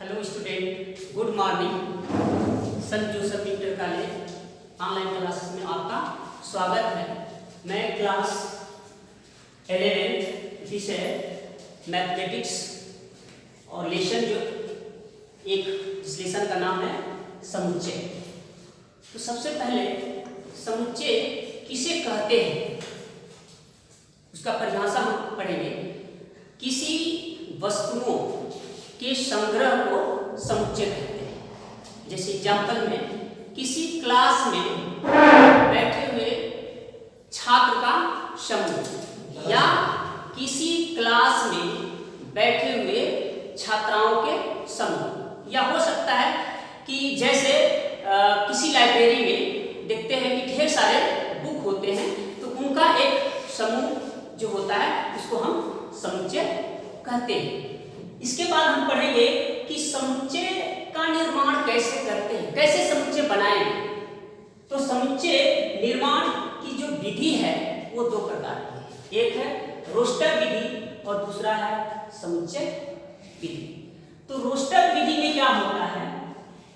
Hello student, good morning. Sant Joseph inter college online classes में आपका स्वागत है। मैं क्लास 11 विषय मैथमेटिक्स और लेसन जो इस लेसन का नाम है समुच्चय। तो सबसे पहले समुच्चय किसे कहते हैं उसका परिभाषा हम पढ़ेंगे। किसी वस्तुओं के संग्रह को समुच्चय कहते हैं। जैसे एग्जाम्पल में किसी क्लास में बैठे हुए छात्र का समूह या किसी क्लास में बैठे हुए छात्राओं के समूह, या हो सकता है कि जैसे किसी लाइब्रेरी में देखते हैं कि ढेर सारे बुक होते हैं, तो उनका एक समूह जो होता है उसको हम समुच्चय कहते हैं। इसके बाद हम पढ़ेंगे कि समुच्चय का निर्माण कैसे करते हैं, कैसे समुच्चय बनाएंगे। तो समुच्चय निर्माण की जो विधि है वो दो प्रकार की है, एक है रोस्टर विधि और दूसरा है समुच्चय विधि। तो रोस्टर विधि में क्या होता है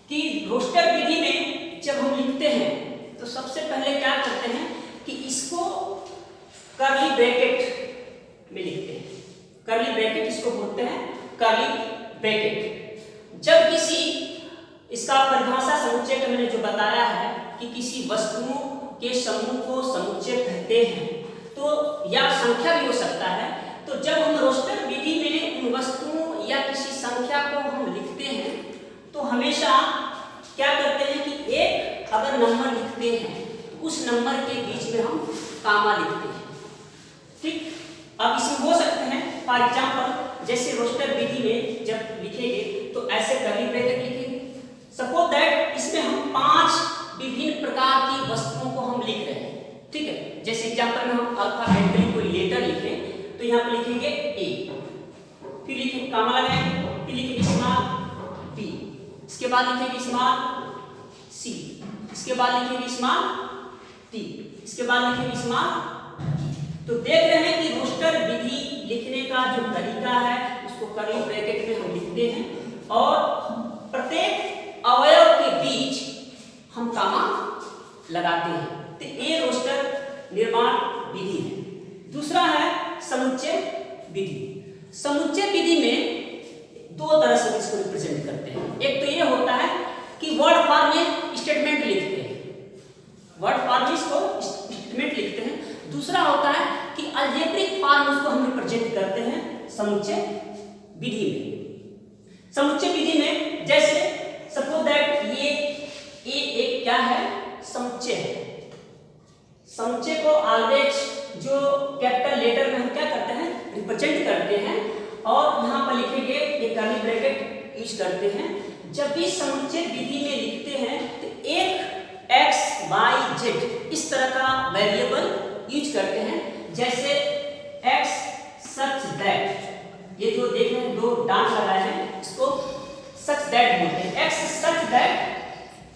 कि रोस्टर विधि में जब हम लिखते हैं तो सबसे पहले क्या करते हैं कि इसको कर्ली ब्रैकेट में लिखते हैं। कर्ली ब्रैकेट इसको बोलते हैं कर्ली ब्रैकेट। जब किसी इसका परिभाषा समुच्चय का मैंने जो बताया है कि किसी वस्तुओं के समूह को समुच्चय कहते हैं, तो या संख्या भी हो सकता है। तो जब हम रोस्टर विधि में उन वस्तुओं या किसी संख्या को हम लिखते हैं तो हमेशा क्या करते हैं कि एक अगर नंबर लिखते हैं उस नंबर के बीच में हम कामा लिखते हैं। ठीक, अब इसमें हो सकते हैं फॉर एग्जाम्पल जैसे रोस्टर विधि में जब लिखेंगे तो ऐसे कर्ली ब्रैकेट लिखेंगे। सपोज दैट इसमें हम 5 विभिन्न प्रकार की वस्तुओं को हम लिख रहे हैं। ठीक है, जैसे एग्जाम्पल में हम अल्फाबेटिकली कोई लेटर लिखें तो यहाँ पर लिखेंगे ए, फिर लिखेंगे कामा लगाएंगे, फिर लिखेंगे स्मॉल बी, इसके बाद लिखेंगे स्मॉल सी, इसके बाद लिखेंगे स्मॉल टी, इसके बाद लिखेंगे स्मॉल। तो देख रहे हैं कि रोस्टर विधि लिखने का जो तरीका है उसको कर्ली ब्रैकेट में हम लिखते हैं और प्रत्येक अवयव के बीच हम कामा लगाते हैं। तो ये रोस्टर निर्माण विधि है। दूसरा है समुच्चय विधि। समुच्चय विधि में दो तरह से इसको रिप्रेजेंट करते हैं। एक तो ये होता है कि वर्ड फॉर्म में स्टेटमेंट लिखते हैं, वर्ड फॉर्म में इसको स्टेटमेंट लिखते हैं। दूसरा होता है कि अलजेब्रिक फॉर्म उसको हम रिप्रेजेंट करते हैं समुच्चय विधि में। समुच्चय विधि में जैसे सपोज दैट ये एक क्या है समुच्चय है। समुच्चय को ऑलवेज जो कैपिटल लेटर में हम क्या करते हैं रिप्रेजेंट करते हैं और यहाँ पर लिखेंगे ये कर्ली ब्रैकेट यूज करते हैं। जब भी समुच्चय विधि में लिखते हैं तो एक x y z इस तरह का वेरिएबल यूज करते हैं। जैसे x सच दैट, ये जो देख रहे हैं दो डांट लगाए हैं इसको सच दैट बोलते हैं। x सच दैट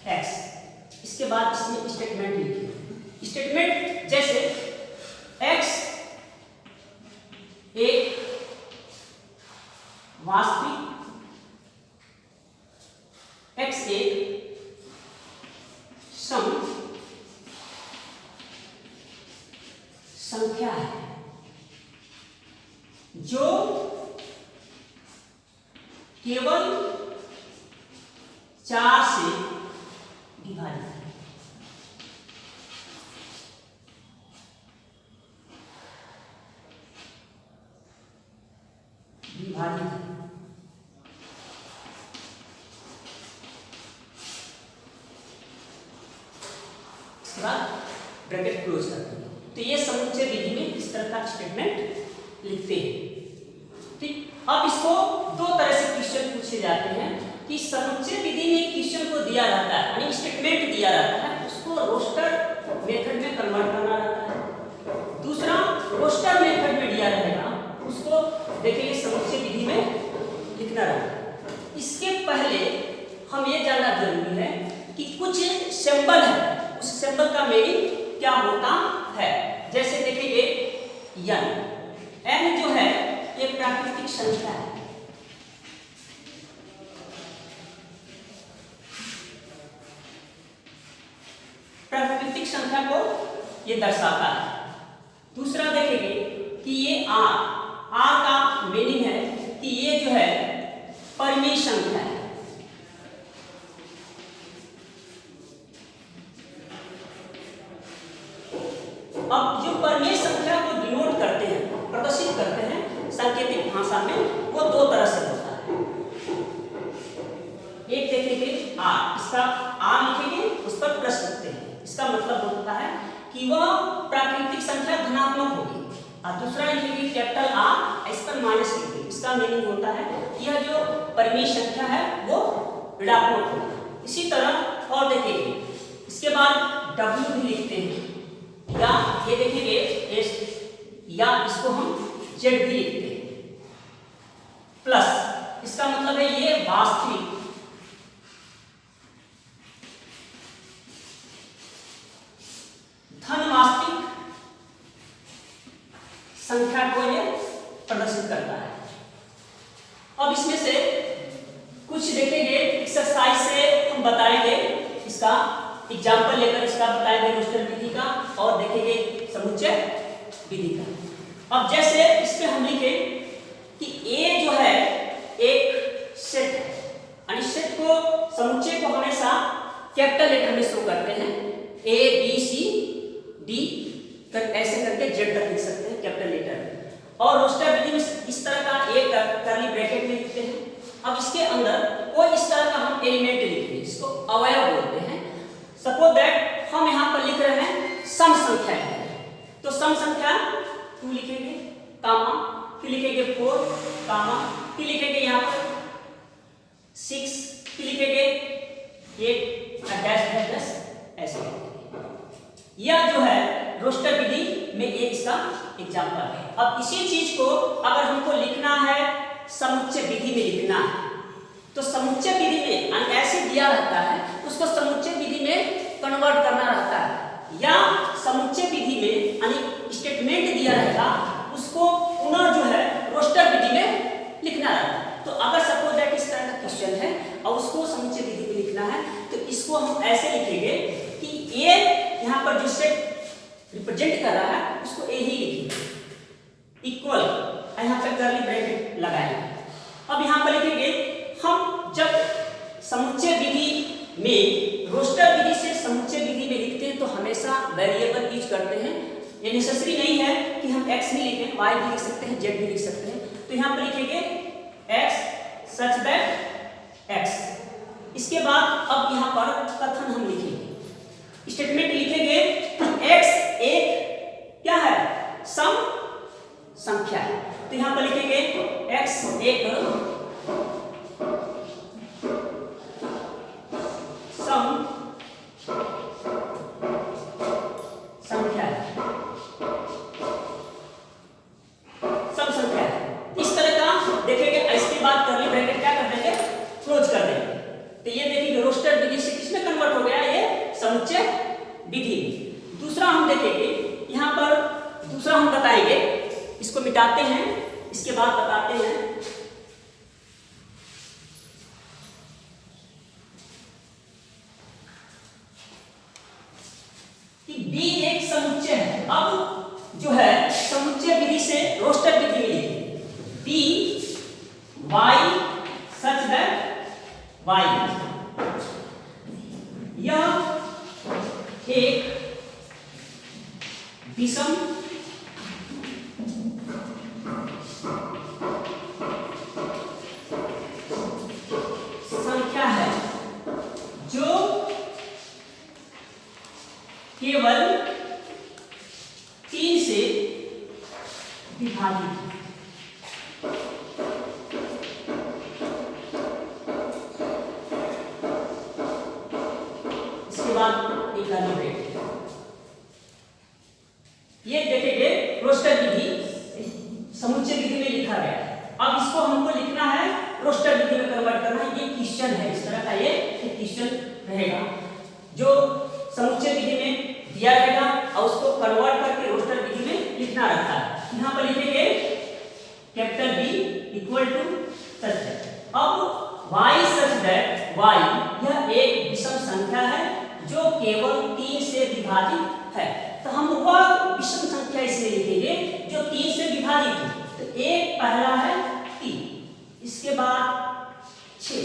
x, इसके बाद इसमें स्टेटमेंट लिखिए। स्टेटमेंट जैसे x एक वास्तविक, x एक संख्या है जो केवल 4 से विभाजित है। इसके बाद ब्रैकेट क्लोज करते हैं। तो ये समुच्चय विधि में इस तरह का स्टेटमेंट लिखते हैं। ठीक, अब इसको दो तरह से क्वेश्चन पूछे जाते हैं कि समुच्चय विधि में क्वेश्चन को दिया जाता है यानी स्टेटमेंट दिया रहता है, उसको रोस्टर मेथड में कन्वर्ट करना रहता है। दूसरा रोस्टर मेथड में दिया रहेगा उसको देखिए समुच्चय विधि में लिखना रहता है। इसके पहले हम ये जानना जरूरी है कि कुछ सिंबल है, उस सिंबल का मीनिंग क्या होता है। जैसे देखिए n जो है एक प्राकृतिक संख्या है। संख्या को ये दर्शाता है। दूसरा देखेंगे कि ये आर का मीनिंग है कि ये जो है परिमेय संख्या है। अब जो परिमेय संख्या को डिनोट करते हैं, प्रदर्शित करते हैं सांकेतिक भाषा में, वो दो तरह से होता है। एक देखेंगे आर, इसका आर लिखेंगे, उस पर प्लस लिखते हैं, इसका मतलब होता है कि वह प्राकृतिक संख्या धनात्मक होगी। और दूसरा लिखेंगे कैपिटल आर, इस पर माइनस लिखेंगे, इसका मीनिंग होता है यह जो परिमेय संख्या है वो ऋणात्मक होगी। इसी तरह और देखेंगे, इसके बाद डब्ल्यू भी लिखते हैं, या ये देखेंगे एस, या इसको हम जेड भी लिखते हैं प्लस, इसका मतलब है ये वास्तविक धन वास्तविक संख्या को ये प्रदर्शित करता है। अब इसमें से कुछ देखेंगे एक्सरसाइज से हम बताएंगे, इसका एग्जाम्पल लेकर इसका बताएंगे रोस्टर विधि का, और देखेंगे समुच्चय विधि का। अब जैसे इसमें हम लिखे कि ए जो है एक सेट है, यानी सेट को समुच्चय को हमेशा कैपिटल लेटर में शो करते हैं, ए बी सी डी कर ऐसे करके जेड तक लिख सकते हैं कैपिटल लेटर। और रोस्टर विधि में इस तरह का एक कर्ली ब्रैकेट में लिखते हैं। अब इसके अंदर कोई इस तरह का हम एलिमेंट लिखते हैं, इसको अवयव बोलते हैं। सपोज दैट हम यहाँ पर लिख रहे हैं सम संख्या है, तो सम संख्या 2 लिखेंगे कामा, फिर लिखेंगे 4 कामा, फिर लिखेंगे यहाँ पर 6, फिर लिखेंगे 8 डैश डैश डैश ऐसे। यह जो है रोस्टर विधि में एक इसका एग्जाम्पल है। अब इसी चीज को अगर हमको लिखना है समुच्चय विधि में लिखना है, तो समुच्चय विधि में ऐसे दिया रहता है, उसको समुच्चय विधि में कन्वर्ट करना रहता है, या समुच्चय विधि में यानी स्टेटमेंट दिया रहेगा, उसको पुनः जो है रोस्टर विधि में लिखना रहता है। तो अगर सपोज दैट इस तरह का क्वेश्चन है और उसको समुच्चय विधि में लिखना है, तो इसको हम ऐसे लिखेंगे कि ए यहाँ पर जो सेट रिप्रेजेंट कर रहा है उसको ए ही लिखेंगे, इक्वल यहाँ पर कर्ली ब्रैकेट लगाएंगे। अब यहाँ पर लिखेंगे हम जब समुच्चय विधि में रोस्टर विधि से समुच्चय विधि में लिखते हैं तो हमेशा वेरिएबल यूज करते हैं। ये नेसेसरी नहीं है कि हम x भी लिखें, y भी लिख सकते हैं, z भी लिख सकते हैं। तो यहाँ पर लिखेंगे x सच दैट x। इसके बाद अब यहाँ पर कथन हम लिखेंगे, स्टेटमेंट लिखेंगे x एक क्या है, सम संख्या है। तो यहाँ पर लिखेंगे x एक सम संख्या है, सम संख्या है। इस तरह का देखेंगे। इसके बाद कर्ली ब्रैकेट क्या कर देंगे, क्लोज कर देंगे। तो ये देखिए रोस्टर विधि से किसमें कन्वर्ट हो गया, ये समुच्चय विधि। दूसरा हम देखेंगे, यहाँ पर दूसरा हम बताएंगे, इसको मिटाते हैं, इसके बाद बताते हैं कि B एक समुच्चय है। अब जो है समुच्चय विधि से रोस्टर विधि में लिखेंगे B Y such that Y, यह एक विषम संख्या है जो केवल 3 से विभाजित है। इसके बाद एक कर्ली ब्रैकेट। ये देखेंगे रोस्टर विधि समुच्चय विधि में लिखा गया है। अब इसको हमको लिखना है रोस्टर विधि में कन्वर्ट करना है। ये क्वेश्चन है, इस तरह का ये क्वेश्चन रहेगा जो समुच्चय विधि में दिया रहेगा और उसको कन्वर्ट करके रोस्टर विधि में लिखना रहता है। यहाँ पर लिखेंगे capital B equal to such that. अब y सच दैट y यह एक विषम संख्या है जो केवल 3 से विभाजित है। तो हम वह विषम संख्या इसमें लिखेंगे जो 3 से विभाजित है। तो एक पहला है 3, इसके बाद 6,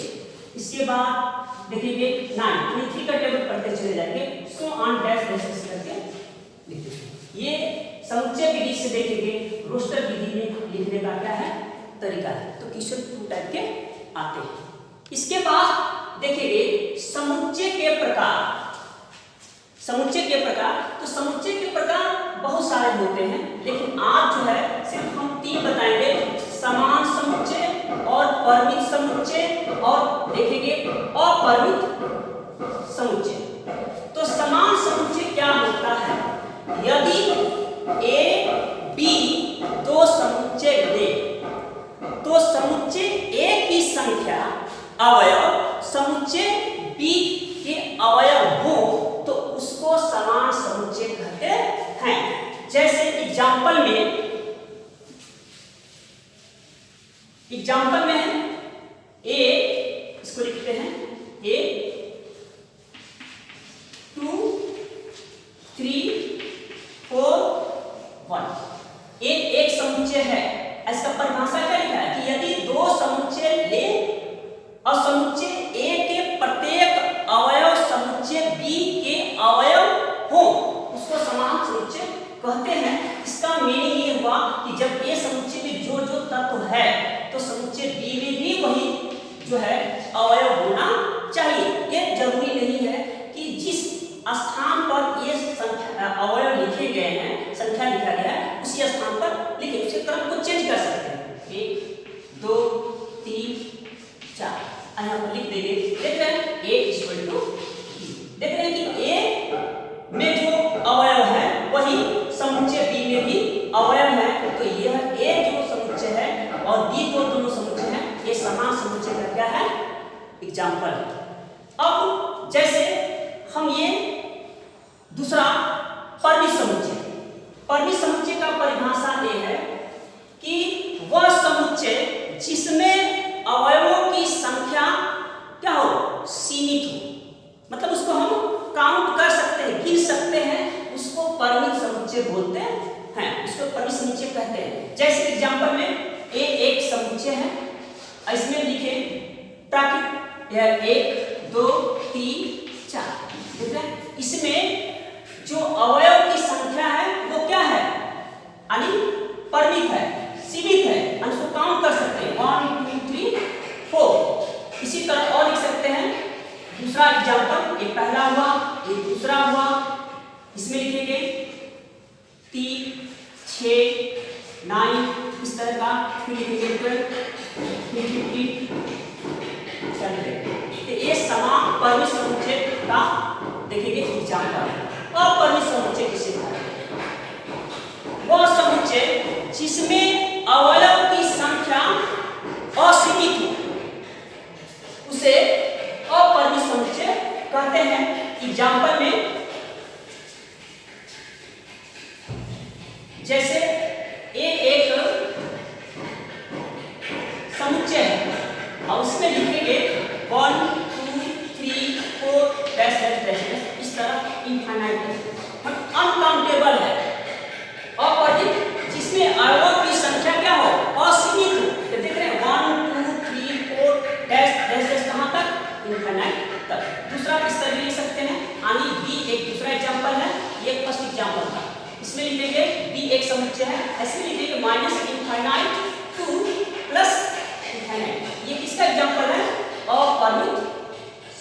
इसके बाद देखेंगे 9, 3 का टेबल पढ़ते चले जाएंगे, सो ऑन डैश डैश करके लिखेंगे। ये समुच्चय विधि से देखेंगे, रोस्टर विधि में लिखने का क्या है तरीका है। तो क्वेश्चन 2 टाइप के आते हैं। इसके बाद देखेंगे समुच्चय के प्रकार। समुच्चय के प्रकार, तो समुच्चय के प्रकार बहुत सारे होते हैं, लेकिन आज जो है सिर्फ हम 3 बताएंगे, समान समुच्चय और परिमित समुच्चय और देखेंगे अपरिमित समुच्चय। तो समान समुच्चय क्या होता है? यदि ए बी दो समुच्चय ले तो समुच्चय ए की संख्या अवयव समुच्चय बी के अवयव हो तो उसको समान समुच्चय कहते हैं। जैसे एग्जाम्पल में है ए, इसको लिखते हैं ए 2 3 4 1। एक समुच्चय है। इसका परिभाषा क्या लिखा है कि यदि दो समुच्चय ले और समुच्चय ए के प्रत्येक अवयव समुच्चय बी के अवयव हो उसको समान समुच्चय कहते हैं। इसका मीनिंग ये हुआ कि जब ए समुच्चय में जो जो तत्व है तो समुच्चय बी में भी वही जो है अवयव होना चाहिए। ये जरूरी नहीं है कि जिस स्थान पर ये संख्या अवयव लिखे गए हैं, संख्या लिखा गया है, उसी स्थान पर लिखे, उसके क्रम को चेंज कर सकते हैं। 1 2 3 4 यहाँ पर लिख देंगे। देख रहे हैं a इक्वल टू देख रहे हैं कि a में जो अवयव है वही समुच्चय b में भी अवयव है। तो यह a जो समुच्चय है और b जो दोनों समुच्चय हैं ये समान समुच्चय का क्या है एग्जाम्पल। अब जैसे हम ये दूसरा परिमित समुच्चय, परिमित समुच्चय का परिभाषा ये है कि वह समुच्चय जिसमें अवयवों की संख्या क्या हो सीमित हो, मतलब उसको हम काउंट कर सकते हैं, गिन सकते हैं, उसको परिमित समुच्चय बोलते हैं, उसको परिमित समुच्चय कहते हैं। जैसे एग्जांपल में ए एक समुच्चय है, इसमें लिखे ताकि यह 1 2 3 4 ठीक है। इसमें जो अवयव की संख्या है वो क्या है यानी परिमित है, सीमित है, उसको काउंट कर सकते हैं 1 2 3 4। इसी तरह और लिख सकते हैं दूसरा एग्जांपल, ये पहला हुआ ये दूसरा हुआ, इसमें लिखेंगे 3 6 9 इस तरह का, फिर लिखेंगे 12 15 ये समान परिमित समुच्चय का देखेंगे एग्जांपल। अपरिमित समुच्चय किसे कहते हैं? वह समुच्चय जिसमें अवयव की संख्या असीमित हो उसे अपरिमित समुच्चय कहते हैं। एग्जांपल में जैसे ए एक समुच्चय है और उसमें लिखेंगे 1 2 3 4 डैश डैश डैश इस तरह इनफाइनाइट अनकाउंटेबल है। अपरिमित जिसमें अवयवों की संख्या क्या हो असीमित हो। तो देख रहे हैं 1 2 3 4 डैश डैश डैश कहां तक इनफाइनाइट तक। दूसरा इस तरह लिख सकते हैं यानी बी एक दूसरा एग्जांपल है, ये फर्स्ट एग्जांपल था। इसमें लिखेंगे बी एक समुच्चय है, ऐसे लिखेंगे minus infinite two plus infinite. ये किसका एग्जांपल है अपरिमित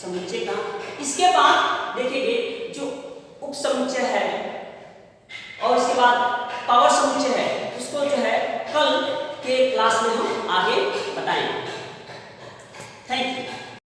समुच्चय का। इसके बाद देखेंगे जो उप समुच्चय है और इसके बाद पावर समुच्चय है, उसको जो है कल के क्लास में हम आगे बताएंगे।